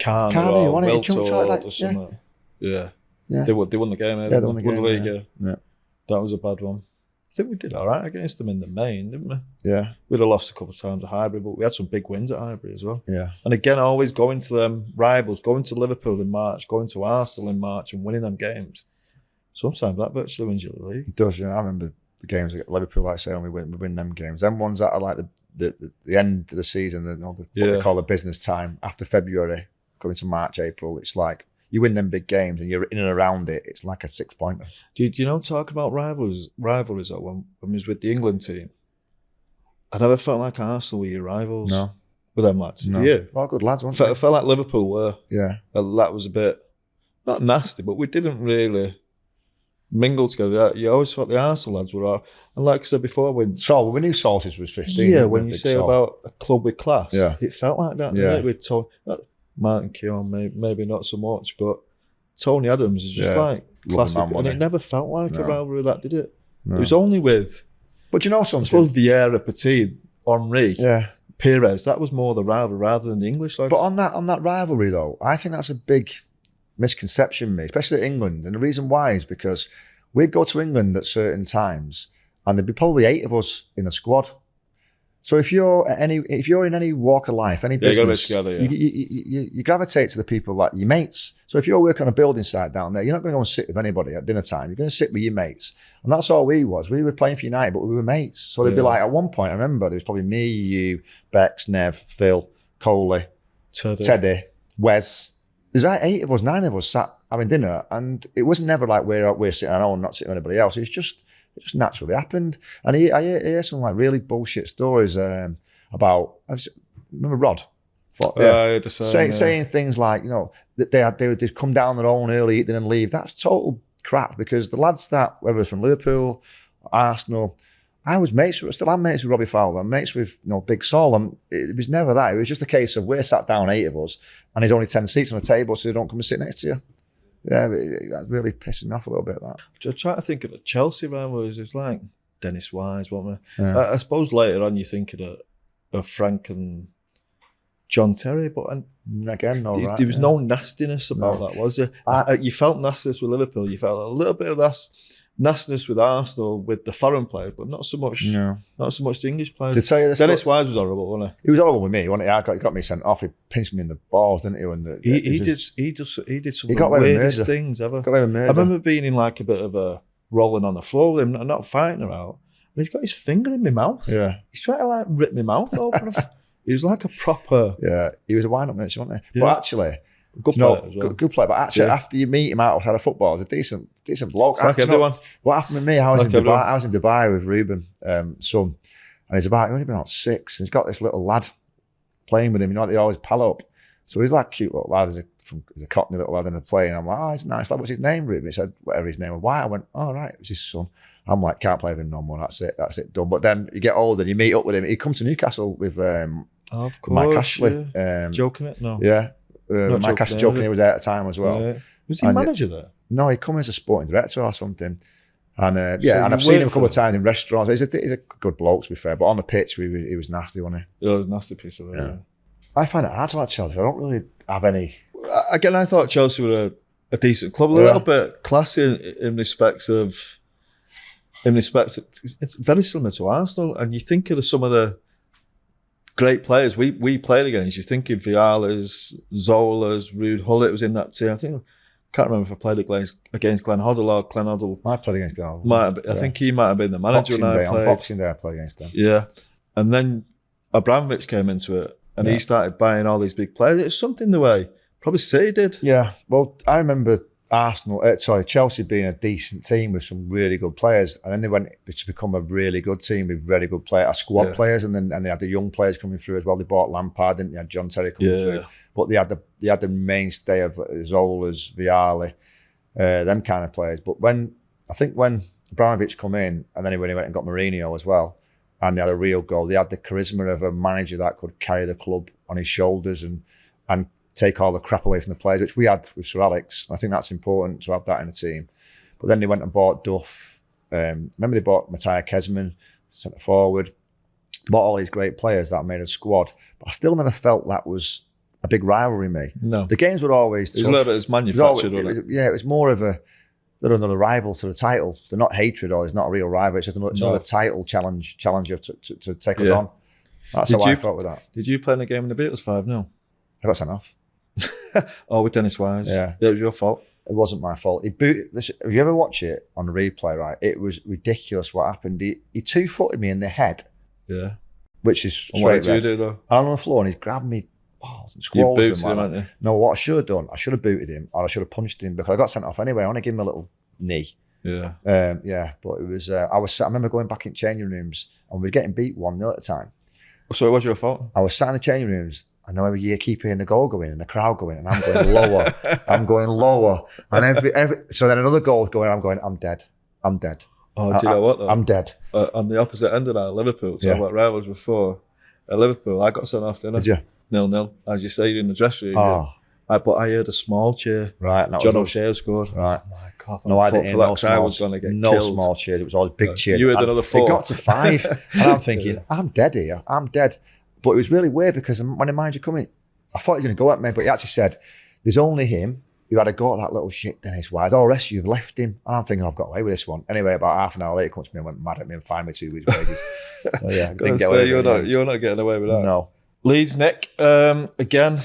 Speaker 3: Carney
Speaker 1: Carney,
Speaker 3: or
Speaker 1: wasn't it? He
Speaker 3: Wiltord
Speaker 1: jumped like,
Speaker 3: or something. Yeah.
Speaker 1: Yeah.
Speaker 3: They won the game.
Speaker 1: Yeah, they won the game.
Speaker 3: league.
Speaker 1: Yeah.
Speaker 3: That was a bad one. I think we did all right against them in the main, didn't we?
Speaker 1: Yeah.
Speaker 3: We'd have lost a couple of times at Highbury, but we had some big wins at Highbury as well.
Speaker 1: Yeah.
Speaker 3: And again, always going to them rivals, going to Liverpool in March, going to Arsenal in March and winning them games. Sometimes that virtually wins you the league.
Speaker 1: It does, I remember the games against Liverpool, like I say, when we win them games. Them ones that are like the end of the season, what they call the business time, after February, coming to March, April, it's like you win them big games and you're in and around it, it's like a 6-pointer.
Speaker 3: Do you know, talking about rivalries though, when we was with the England team, I never felt like Arsenal were your rivals.
Speaker 1: No.
Speaker 3: With them lads.
Speaker 1: No.
Speaker 3: Yeah.
Speaker 1: Well, good lads, weren't
Speaker 3: I
Speaker 1: they?
Speaker 3: felt like Liverpool were.
Speaker 1: Yeah.
Speaker 3: That was a bit, not nasty, but we didn't really mingle together. You always thought the Arsenal lads were all, and like I said before, we knew
Speaker 1: Saltis was 15.
Speaker 3: Yeah, when you say about a club with class, it felt like that.
Speaker 1: Yeah.
Speaker 3: With Martin Keown, maybe not so much, but Tony Adams is just like classic, and it never felt like a rivalry that did it. No. It was only with,
Speaker 1: but you know something,
Speaker 3: I suppose Vieira, Petit, Henry, Pires. That was more the rivalry rather than the English lads.
Speaker 1: But on that rivalry though, I think that's a big misconception, mate, especially at England. And the reason why is because we'd go to England at certain times, and there'd be probably 8 of us in the squad. So if you're in any walk of life, any business, you gravitate to the people like your mates. So if you're working on a building site down there, you're not going to go and sit with anybody at dinner time. You're going to sit with your mates. And that's all we was. We were playing for United, but we were mates. So they'd be like, at one point, I remember, there was probably me, you, Bex, Nev, Phil, Coley, Teddy, Wes. There's like 8 of us, 9 of us sat having dinner. And it was never like we're sitting on our own, not sitting with anybody else. It just naturally happened. And I hear some like really bullshit stories about, remember Rod? Saying things like, that they'd come down their own early, eat dinner and leave. That's total crap, because the lads that, whether it's from Liverpool, Arsenal, I was still am mates with Robbie Fowler, I'm mates with Big Sol, and it was never that. It was just a case of we're sat down 8 of us and there's only 10 seats on the table, so they don't come and sit next to you. Yeah, that's really pissing me off a little bit, that.
Speaker 3: Just trying to think of the Chelsea rivalries. It's like Dennis Wise, wasn't there? Yeah. I suppose later on you think of Frank and John Terry, but
Speaker 1: again,
Speaker 3: there was no nastiness about that, was there? You felt nastiness with Liverpool. You felt a little bit of that nastiness with Arsenal, with the foreign players, but not so much. No. Not so much the English players.
Speaker 1: To tell you this,
Speaker 3: Dennis Wise was horrible, wasn't he?
Speaker 1: He was horrible with me, wasn't he? He got me sent off. He pinched me in the balls, didn't he? And
Speaker 3: he did some of the weirdest things ever.
Speaker 1: Got away with murder.
Speaker 3: I remember being in like a bit of a rolling on the floor with him, not fighting her out, and he's got his finger in my mouth. Yeah, he's trying to like rip my mouth open. He was like a proper.
Speaker 1: Yeah, he was a wind-up merchant, wasn't he?
Speaker 3: Yeah.
Speaker 1: But actually, good player. But actually, after you meet him outside of football, he's a decent bloke.
Speaker 3: It's like everyone.
Speaker 1: What happened with me? I was in Dubai with Ruben, son, and he's only been about 6, and he's got this little lad playing with him. They always pal up. So he's like a cute little lad. He's a cockney little lad in a play, and I'm like, he's a nice lad. What's his name, Ruben? He said, whatever his name was. Why? I went, right, it was his son. I'm like, can't play with him no more. That's it, done. But then you get older, and you meet up with him. He comes to Newcastle with
Speaker 3: of course,
Speaker 1: Mike Ashley.
Speaker 3: Yeah. Joking it? No.
Speaker 1: Yeah. Mike Ashley joking he was there at the time as well.
Speaker 3: Yeah. Was he manager there?
Speaker 1: No, he come as a sporting director or something. And and I've seen him a couple of times in restaurants. He's a good bloke, to be fair. But on the pitch, he was nasty, wasn't he?
Speaker 3: Yeah, it was a nasty piece of it. Yeah.
Speaker 1: I find it hard to like Chelsea. I don't really have any.
Speaker 3: Again, I thought Chelsea were a decent club, a little bit classy in respects of. It's very similar to Arsenal, and you think of some of the great players we played against. You think of Viala's, Zola's, Ruud Gullit was in that team. Can't remember if I played against Glenn Hoddle or Glenn Hoddle.
Speaker 1: I played against Glenn Hoddle.
Speaker 3: I think he might have been the manager when I played.
Speaker 1: On Boxing Day I played against them.
Speaker 3: Yeah. And then Abramovich came into it, and he started buying all these big players. It's something the way probably City did.
Speaker 1: Yeah. Well, I remember Chelsea being a decent team with some really good players, and then they went to become a really good team with very good squad players, and they had the young players coming through as well. They bought Lampard, didn't they? Had John Terry coming through, but they had the mainstay of Zola's, Vialli, them kind of players. But when Abramovich come in, and then when he went and got Mourinho as well, and they had a real goal, they had the charisma of a manager that could carry the club on his shoulders and take all the crap away from the players, which we had with Sir Alex. I think that's important to have that in a team. But then they went and bought Duff. Remember they bought Matthias Kesman, centre forward. Bought all these great players that made a squad. But I still never felt that was a big rivalry, me.
Speaker 3: No.
Speaker 1: The games were always tough.
Speaker 3: It's a little bit manufactured,
Speaker 1: it was more of they're another rival to the title. They're not hatred or it's not a real rival. It's just another title challenger to take us on. That's how I felt with that.
Speaker 3: Did you play in a game in the Beatles 5-0?
Speaker 1: I got sent off.
Speaker 3: Oh, with Dennis Wise?
Speaker 1: Yeah.
Speaker 3: It was your fault?
Speaker 1: It wasn't my fault. He booted this. If you ever watch it on the replay, right, it was ridiculous what happened. He two-footed me in the head.
Speaker 3: Yeah.
Speaker 1: Which is straight
Speaker 3: what did
Speaker 1: red.
Speaker 3: you do, though?
Speaker 1: I'm on the floor and he's grabbed me balls and
Speaker 3: You
Speaker 1: squalls
Speaker 3: booted
Speaker 1: him.
Speaker 3: him,
Speaker 1: Like
Speaker 3: hadn't you?
Speaker 1: no, what I should have done, I should have booted him or I should have punched him because I got sent off anyway. I want to give him a little knee.
Speaker 3: Yeah.
Speaker 1: But it was, I remember going back in changing rooms and we were getting beat 1-0 at the time.
Speaker 3: So it was your fault?
Speaker 1: I was sat in the changing rooms. I know every year keep hearing the goal going and the crowd going and I'm going lower. I'm going lower. And so then another goal going, I'm going, I'm dead. I'm dead.
Speaker 3: Oh, do you know what though?
Speaker 1: I'm dead.
Speaker 3: On the opposite end of that, Liverpool, talking about rivals before, at Liverpool, I got sent off, didn't I?
Speaker 1: Did you?
Speaker 3: 0-0, as you say, in the dressing room.
Speaker 1: Oh.
Speaker 3: But I heard a small cheer.
Speaker 1: Right.
Speaker 3: John O'Shea scored.
Speaker 1: Right.
Speaker 3: Oh my God.
Speaker 1: No, I didn't hear no small,
Speaker 3: I was going to get
Speaker 1: no
Speaker 3: killed.
Speaker 1: small cheers. It was all big cheers.
Speaker 3: You had another 4.
Speaker 1: It got to 5. And I'm thinking, I'm dead here. I'm dead. But it was really weird because when the manager coming, I thought he was going to go at me, but he actually said, there's only him who had a go at that little shit Dennis Wise. All the rest of you have left him. And I'm thinking, I've got away with this one. Anyway, about half an hour later, he comes to me and went mad at me and fined me 2 weeks' wages. So yeah, didn't get away with it.
Speaker 3: You're not getting away with that.
Speaker 1: No.
Speaker 3: Leeds, Nick, again,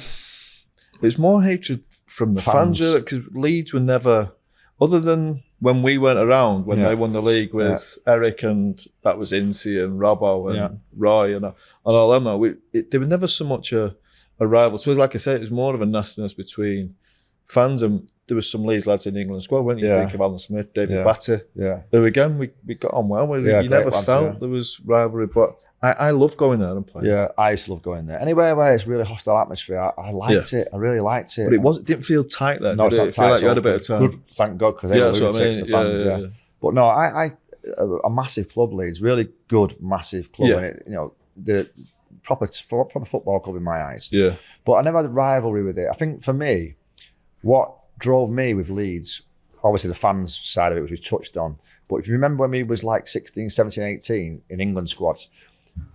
Speaker 3: it's more hatred from the fans because Leeds were never, other than when we went around, when they won the league with Eric and that was Incy and Robbo and Roy and all them, they were never so much a rival. So it was like I said, it was more of a nastiness between fans and there was some Leeds lads in the England squad, weren't you? Think of Alan Smith, David Batty.
Speaker 1: Yeah.
Speaker 3: Who again, we got on well with. You never felt there was rivalry, but I love going there and playing. Yeah,
Speaker 1: I used to love going there. Anywhere where it's really hostile atmosphere, I liked it. I really liked it.
Speaker 3: But it didn't feel tight there.
Speaker 1: No, it's not tight.
Speaker 3: Feel like you had a bit of time.
Speaker 1: Good, thank God, because they were lunatics, the fans. Yeah. But no, a massive club, Leeds, really good, massive club, and it, the proper football club in my eyes.
Speaker 3: Yeah.
Speaker 1: But I never had a rivalry with it. I think for me, what drove me with Leeds, obviously the fans side of it, which we touched on. But if you remember when we was like 16, 17, 18 in England squads,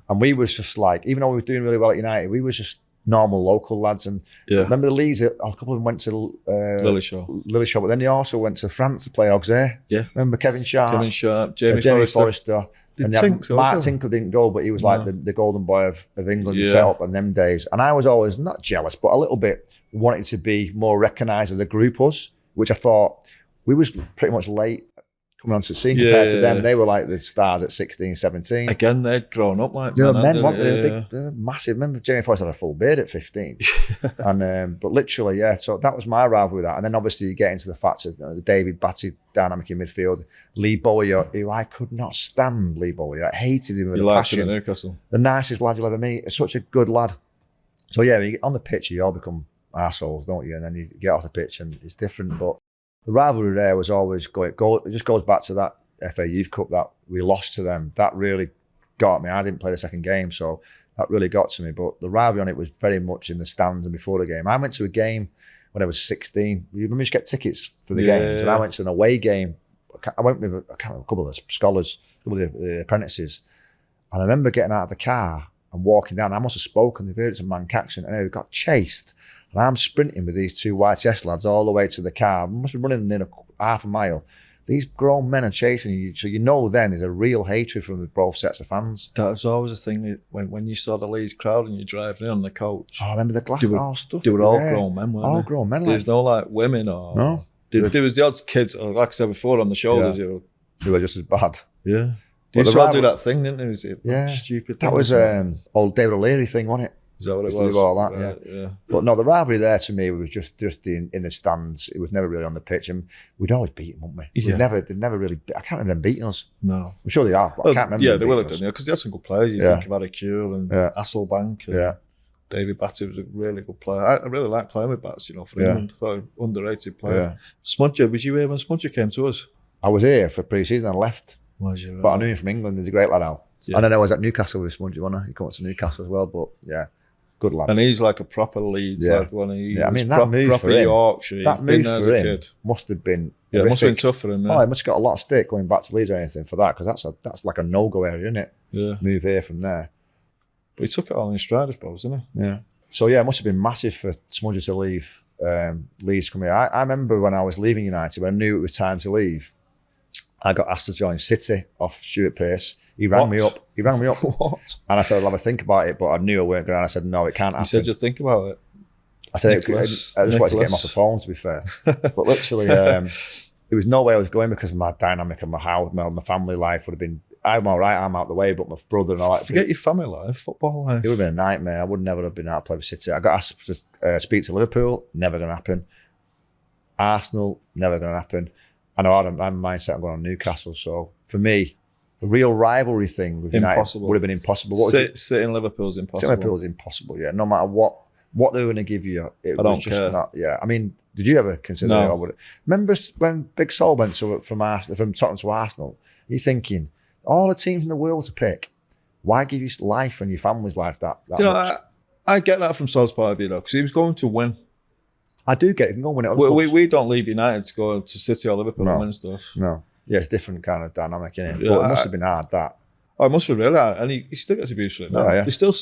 Speaker 1: and we was just like, even though we was doing really well at United, we was just normal local lads. And remember the Leeds, a couple of them went to Lillyshaw, but then they also went to France to play Auxerre. Yeah. Remember Kevin Sharp, Jamie Forrester. And Mark Tinkle didn't go, but he was like the golden boy of England set up in them days. And I was always not jealous, but a little bit wanted to be more recognised as a group us, which I thought we was pretty much late coming onto the scene compared to them. They were like the stars at 16, 17.
Speaker 3: Again, they'd grown up like
Speaker 1: men, weren't they? They're massive. Remember, Jamie Forrester had a full beard at 15. And but literally, so that was my rivalry with that. And then obviously you get into the fact of the David Batty dynamic in midfield, Lee Bowyer, who I could not stand. Lee Bowyer, I hated him with a passion.
Speaker 3: At Newcastle.
Speaker 1: The nicest lad you'll ever meet. Such a good lad. So yeah, when you get on the pitch, you all become arseholes, don't you? And then you get off the pitch and it's different. But the rivalry there was always it just goes back to that FA Youth Cup that we lost to them. That really got me. I didn't play the second game, so that really got to me. But the rivalry on it was very much in the stands and before the game. I went to a game when I was 16. You remember you get tickets for the games, and I went to an away game. I went with a couple of the scholars, a couple of the apprentices, and I remember getting out of a car and walking down. I must have spoken. They've heard it's a Mancaction, and I got chased. And I'm sprinting with these two YTS lads all the way to the car. I must be running in half a mile. These grown men are chasing you. So then there's a real hatred from both sets of fans.
Speaker 3: That was always a thing when you saw the Leeds crowd and you're driving in on the coach.
Speaker 1: Oh, I remember the glass stuff.
Speaker 3: They were all grown men, weren't they?
Speaker 1: All grown men.
Speaker 3: There's no like women or...
Speaker 1: No.
Speaker 3: There was the odd kids, like I said before, on the shoulders.
Speaker 1: They were just as bad.
Speaker 3: Yeah. They used to do that thing, didn't they? Was it stupid thing?
Speaker 1: That was old David O'Leary thing, wasn't it?
Speaker 3: Is that what it was?
Speaker 1: Do all that, yeah. But no, the rivalry there to me was just in the stands. It was never really on the pitch, and we'd always beat them, wouldn't we?
Speaker 3: Yeah.
Speaker 1: They'd never really. I can't remember them beating us.
Speaker 3: No,
Speaker 1: I'm sure they have, but I can't remember.
Speaker 3: Yeah, they will have done. Because they had some good players. You think of Harry Kuehl and Hasselbank. And David Batty was a really good player. I really liked playing with Bats. For England. I thought he was an underrated player. Yeah. Smudger, was you here when Smudger came to us?
Speaker 1: I was here for pre-season and I left.
Speaker 3: Was you? Right?
Speaker 1: But I knew him from England. He's a great lad, Al. Yeah. And then I was at Newcastle with Smudger, wasn't I? He came to Newcastle as well, but yeah. Good lad.
Speaker 3: And he's like a proper Leeds lad.
Speaker 1: I mean, that move for him,
Speaker 3: Yorkshire.
Speaker 1: That move for him must have been
Speaker 3: it must have been tough for him.
Speaker 1: Oh, he must have got a lot of stick going back to Leeds or anything for that, because that's like a no-go area, isn't it?
Speaker 3: Yeah.
Speaker 1: Move here from there.
Speaker 3: But he took it all in stride, I suppose, didn't he?
Speaker 1: Yeah. So yeah, it must have been massive for Smudger to leave Leeds come here. I remember when I was leaving United, when I knew it was time to leave, I got asked to join City off Stuart Pearce. He rang me up.
Speaker 3: What?
Speaker 1: And I said, I'll have a think about it, but I knew I weren't going to. And I said, no, it can't happen.
Speaker 3: You said you'd think about it.
Speaker 1: I said, I just wanted to get him off the phone, to be fair. But literally, there was no way I was going because of my dynamic and my house, my family life would have been, I'm all right, I'm out the way, but my brother and all that.
Speaker 3: Forget your family life, football life.
Speaker 1: It would have been a nightmare. I would never have been able to play with City. I got asked to speak to Liverpool, never going to happen. Arsenal, never going to happen. And I had my mindset, I'm going on Newcastle. So for me, the real rivalry thing with United would have been impossible.
Speaker 3: Sit in Liverpool's impossible.
Speaker 1: Sitting in Liverpool's impossible, yeah. No matter what they were going to give you, it was just
Speaker 3: care.
Speaker 1: not. Yeah, I mean, did you ever consider it? Or would it? Remember when Big Sol went from Tottenham to Arsenal? You're thinking, all the teams in the world to pick. Why give you life and your family's life that much?
Speaker 3: I get that from Sol's point of view though, because he was going to win.
Speaker 1: I do get it. You can go win it.
Speaker 3: We don't leave United to go to City or Liverpool and win stuff.
Speaker 1: No. Yeah, it's different kind of dynamic, isn't it? Yeah, but it must have been hard, that.
Speaker 3: Oh, it must have been really hard. And he still gets abused for it now.
Speaker 1: Yeah.
Speaker 3: He still,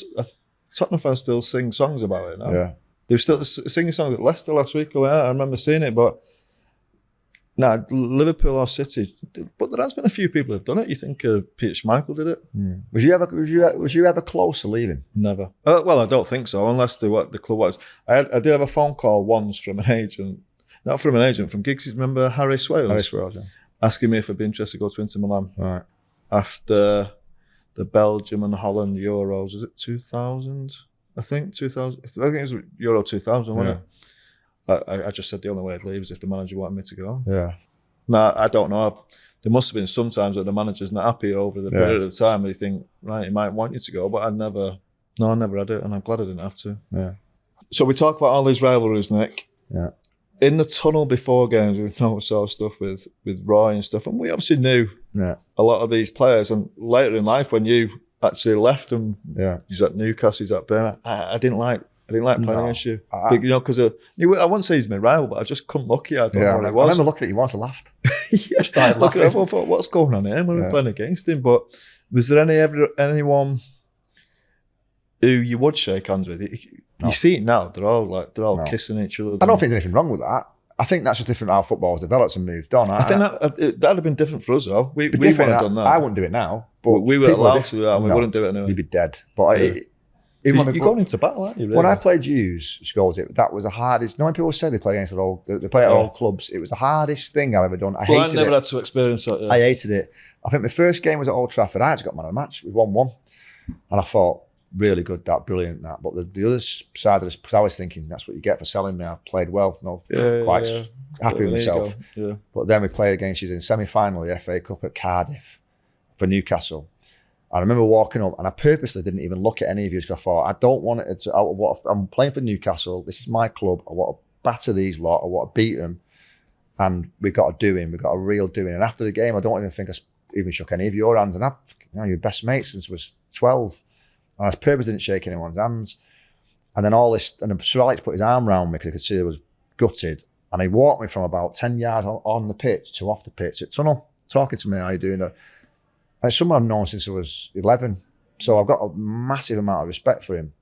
Speaker 3: Tottenham fans still sing songs about it now.
Speaker 1: Yeah.
Speaker 3: They were still singing songs at Leicester last week. I remember seeing it, but no, Liverpool or City. But there has been a few people who've done it. You think Peter Schmeichel did it?
Speaker 1: Mm. Was you ever close to leaving?
Speaker 3: Never. Well, I don't think so, unless what the club was. I did have a phone call once from an agent, not from an agent, from Giggs. Remember Harry Swales?
Speaker 1: Harry Swales, yeah.
Speaker 3: Asking me if I'd be interested to go to Inter Milan.
Speaker 1: Right.
Speaker 3: After the Belgium and Holland Euros, was it 2000? I think 2000. I think it was Euro 2000, wasn't it? I just said the only way I'd leave is if the manager wanted me to go.
Speaker 1: Yeah.
Speaker 3: No, I don't know. There must have been some times that the manager's not happy over the period of time. They think, right, he might want you to go, but I never had it, and I'm glad I didn't have to.
Speaker 1: Yeah.
Speaker 3: So we talk about all these rivalries, Nick.
Speaker 1: Yeah.
Speaker 3: In the tunnel before games, we saw stuff with Roy and stuff, and we obviously knew a lot of these players. And later in life, when you actually left them, he's at Newcastle, he's at Birmingham. I didn't like playing against you, because I wouldn't say he's my rival, but I just couldn't look at you. I don't know what it was.
Speaker 1: I remember looking at you once, I laughed.
Speaker 3: I started laughing. I thought, what's going on here when we're playing against him? But was there anyone who you would shake hands with? You see it now; they're all kissing each other.
Speaker 1: I don't think there's anything wrong with that. I think that's just different how football's developed and moved on.
Speaker 3: I think that'd have been different for us though. We wouldn't have done that.
Speaker 1: I wouldn't do it now, but
Speaker 3: we were allowed to do that, and we wouldn't do it anyway.
Speaker 1: You'd be dead. But
Speaker 3: you're going into battle, aren't you? Really?
Speaker 1: When I played Scholes, that was the hardest. No, when people say they play against they play at all clubs. It was the hardest thing I've ever done. I hated it.
Speaker 3: I never had to experience that. Yeah.
Speaker 1: I hated it. I think my first game was at Old Trafford. I actually got man of the match. It was 1-1, and I thought, really good, brilliant. But the other side of this, because I was thinking that's what you get for selling me. I've played well, quite happy with myself.
Speaker 3: Yeah.
Speaker 1: But then we played against you in semi-final of the FA Cup at Cardiff for Newcastle. I remember walking up, and I purposely didn't even look at any of you because I thought, I don't want it to. I'm playing for Newcastle. This is my club. I want to batter these lot. I want to beat them, and we got a doing. We got a real doing. And after the game, I don't even think I even shook any of your hands. And you're best mates since I was 12. And I purposely didn't shake anyone's hands. And then all this, and Sir Alex put his arm around me because I could see I was gutted. And he walked me from about 10 yards on the pitch to off the pitch at tunnel, talking to me, how you doing? And it's someone I've known since I was 11. So I've got a massive amount of respect for him.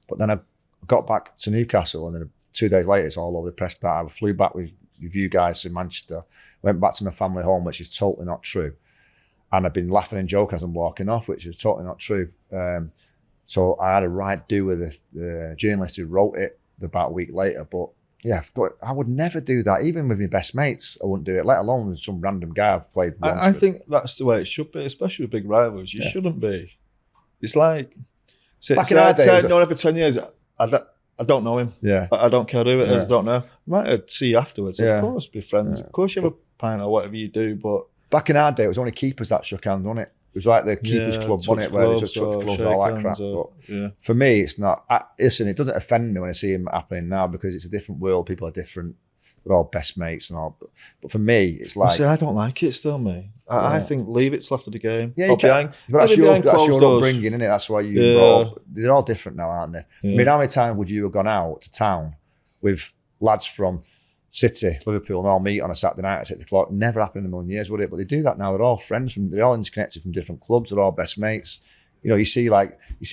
Speaker 1: But then I got back to Newcastle, and then 2 days later, it's all over the press that I flew back with you guys to Manchester, went back to my family home, which is totally not true. And I've been laughing and joking as I'm walking off, which is totally not true. So I had a right do with the journalist who wrote it about a week later. But yeah, I would never do that. Even with my best mates, I wouldn't do it, let alone with some random guy I've played once
Speaker 3: I think that's the way it should be, especially with big rivals. You shouldn't be. It's like,
Speaker 1: back in our days,
Speaker 3: known him for 10 years. I don't know him.
Speaker 1: Yeah.
Speaker 3: I don't care who it is. I don't know. I might see you afterwards.
Speaker 1: Yeah.
Speaker 3: Of course, be friends. Of course, you have a pint or whatever you do, but
Speaker 1: back in our day, it was only keepers that shook hands, wasn't it? It was like the keepers club, wasn't it, where they just touch gloves, all that crap. But for me, it's not. Listen, it doesn't offend me when I see him happening now because it's a different world. People are different. They're all best mates and all. But for me, it's like.
Speaker 3: See, I don't like it still, me. I think leave it till after the game.
Speaker 1: Yeah, you can. But that's your upbringing, isn't it? That's why they're all different now, aren't they? Yeah. I mean, how many times would you have gone out to town with lads from City, Liverpool, and all meet on a Saturday night at 6 o'clock? Never happened in a million years, would it? But they do that now. They're all friends. They're all interconnected from different clubs. They're all best mates. You know, you see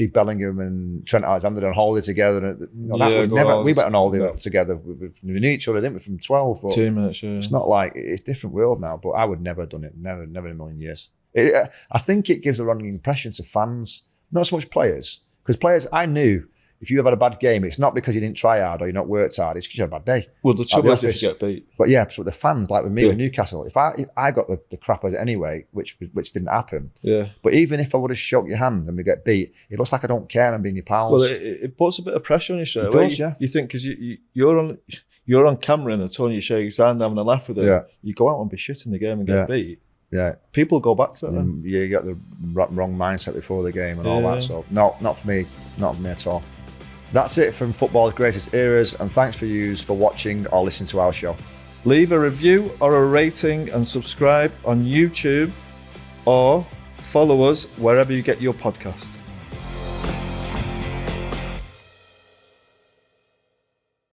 Speaker 1: Bellingham and Trent Alexander on holiday together. And, you know, that
Speaker 3: Yeah,
Speaker 1: would
Speaker 3: go
Speaker 1: never.
Speaker 3: on.
Speaker 1: We went on holiday
Speaker 3: Yeah.
Speaker 1: together. We knew each other, didn't we, from 12? But
Speaker 3: Teammates, yeah.
Speaker 1: it's not like it's a different world now. But I would never have done it. Never in a million years. I think it gives a wrong impression to fans, not so much players, because players, I knew if you have had a bad game, it's not because you didn't try hard or you not worked hard. It's because you had a bad day.
Speaker 3: Well, the trouble is if
Speaker 1: office.
Speaker 3: you get beat.
Speaker 1: But yeah, so the fans, like with me
Speaker 3: Yeah.
Speaker 1: with Newcastle, if I got the crap as anyway, which didn't happen.
Speaker 3: Yeah.
Speaker 1: But even if I would have shook your hand and we get beat, it looks like I don't care and I'm being your pals.
Speaker 3: Well, it puts a bit of pressure on you straight
Speaker 1: It
Speaker 3: away.
Speaker 1: does, yeah.
Speaker 3: You think because you're on camera and they're telling you shake his hand, having a laugh with it.
Speaker 1: Yeah.
Speaker 3: You go out and be shit in the game and get beat.
Speaker 1: Yeah,
Speaker 3: People go back to that. Then.
Speaker 1: you got the wrong mindset before the game and all
Speaker 3: Yeah.
Speaker 1: that. So no, not for me at all. That's it from football's greatest eras, and thanks for you for watching or listening to our show.
Speaker 3: Leave a review or a rating and subscribe on YouTube or follow us wherever you get your podcast.